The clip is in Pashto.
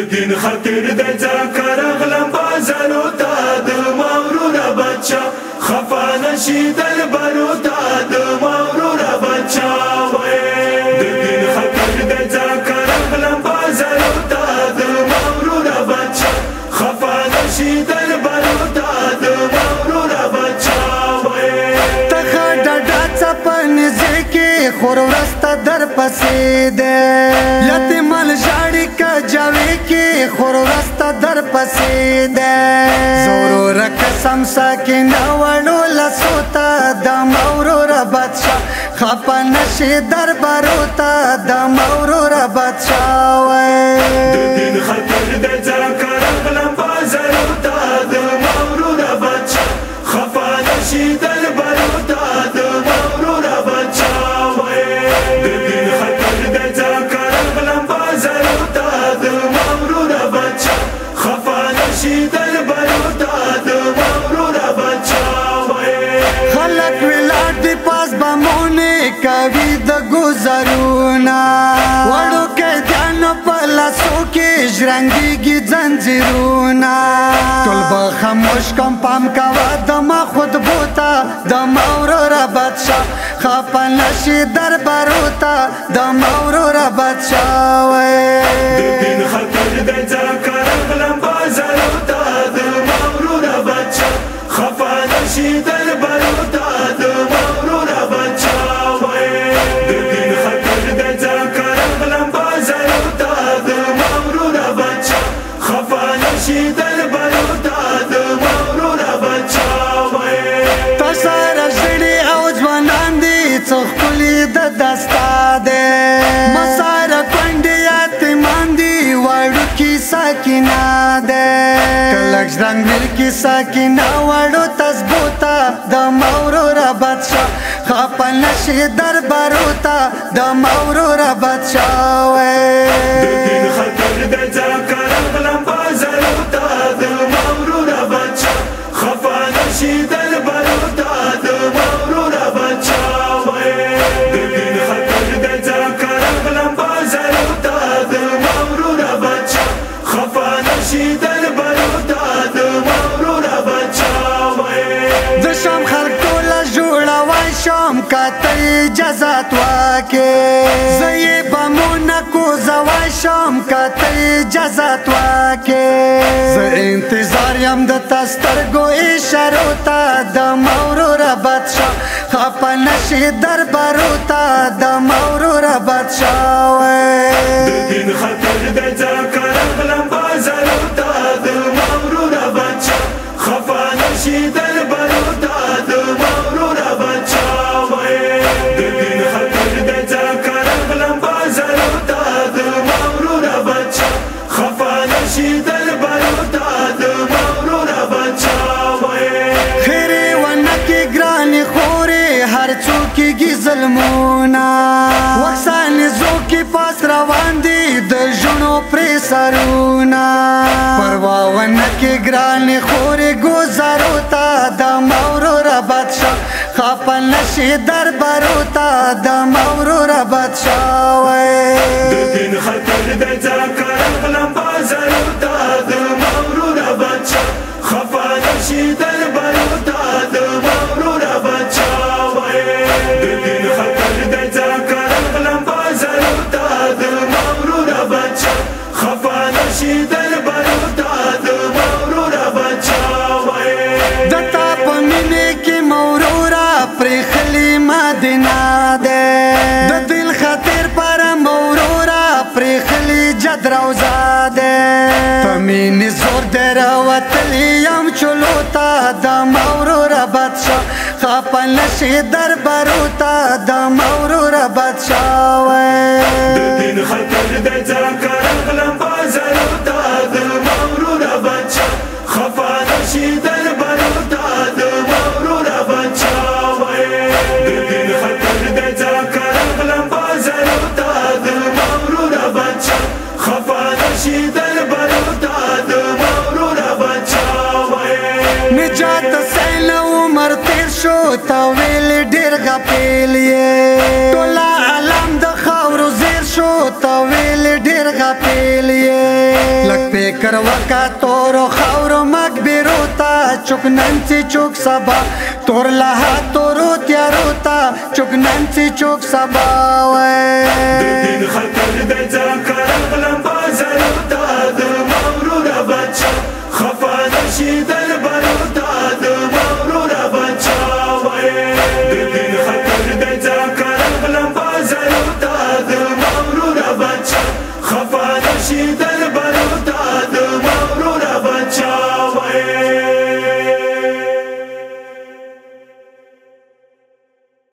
دین خاطر د ځکه راغلم بازارو ته د مغروره بچه خفا نشي دلبرو ته د مغروره بچه د دین خاطر د ځکه راغلم بازارو ته د مغروره بچه خفا نشي دلبرو ته د مغروره بچه تخه ډډه څپنځې کې خور ورسته در پسې ده یتیمل ژاړي کجاوي کې خور ورسته در پسې ده زورور قسم ساکنه وړو لاسو ته د مغروره بچه خفه نشي دربارو ته د مغروره بچه د دین خاطر د ځکه راغلم بازارو ته د مغروره بچه خفه نشي دربارو ته د مغروره بچه د دین خاطر د ځکه راغلم بازارو ته د مغروره بچه خفه نشي دربارو ته د مغروره بچه خلک ولاړ دي پاس بمونه کوي د ګوزارونه وړو کې ځانو په لاسو کې ژرنګېږي ځنځیرونه ټول به خاموش کوم پام کوه د ما خطبو ته د مغروره بچه خفه نشي دربارو ته د مغروره بچه د دین خاطر د ځکه راغلم بازارو ته د مغروره بچه خفه نشي دربارو ته د مغروره بچه د دین خاطر د ځکه راغلم بازارو ته د مغروره بچه خفه نشي دربارو ته د مغروره بچه تا سره ژړې او ځوانان دي څو ښکلي د دستا دی ما سره کونډې یتیمان دي وړوکي ساکنه دی کلک ژرنګ کې ساکنه وړو تسبو ته د مغروره بچه خفه نشي دربارو ته د مغروره بچه د دین خاطر د ځکه راغلم بازارو ته د مغروره بچه خفه نشي دربارو ته د مغروره بچه د دین خاطر د ځکه راغلم بازارو ته د مغروره بچه خفه نشي دربارو ته د مغروره بچه د شام خلک ټوله جوړوای شم کاته اجازت واکې زه یې بمونه کوزوای شم کاته اجازت واکې زه انتظار یم د تا سترګو اشارو ته د مغروره بچه خفه نشي دربارو ته د مغروره بچه د دین خاطر د ځکه راغلم بازارو ته د مغروره بچه خفه نشي دربارو ته د مغروره بچه د دین خاطر د ځکه راغلم بازارو ته د مغروره بچه خفه نشي دربارو ته د مغروره بچه خیرې ونه کې ګرانې خورې هر څوک کېږي ظلمونه وکسانې زو کې پاس روان دي د ژوڼو پرې سرونه پروا ونه کې ګرانې خورې ګوزارو ته د مغروره بچه خفه نشي دربارو ته د مغروره بچه د دین خاطر د ځکه راغلم بازارو ته د مغروره بچه خفه نشي دربارو ته د مغروره بچه د دین خاطر د ځکه راغلم بازارو ته د مغروره بچه خفه نشي دربارو ته د مغروره بچه د تا په مینې کې مغروره پرېښلې مدینه ده د دل خاطر پر مغروره پرېښلې جد روضه ده په مینې زور دی راوتلی یم چلو ته د مغروره بچه خفه نشي دربارو ته د مغروره بچه د دین خاطر د ځکه راغلم بازارو ته د مغروره بچه خفه نشي دربارو ته د مغروره بچه د دین خاطر د ځکه راغلم بازارو ته د مغروره بچه خفه نشي دربارو ته د مغروره بچه نجات سیل عمر تیر شو تا ویل ډیر غفیل یې ټوله عالم د خاورو زیر شو تا ویل ډیر غفیل یې فکر وکا تورو خاورو مقبرو تا چوک نن سی چوک سبا تور لها تورو تیارو تا چوک نن سی چوک سبا د دین خطر د ځکه راغلم بازارو ته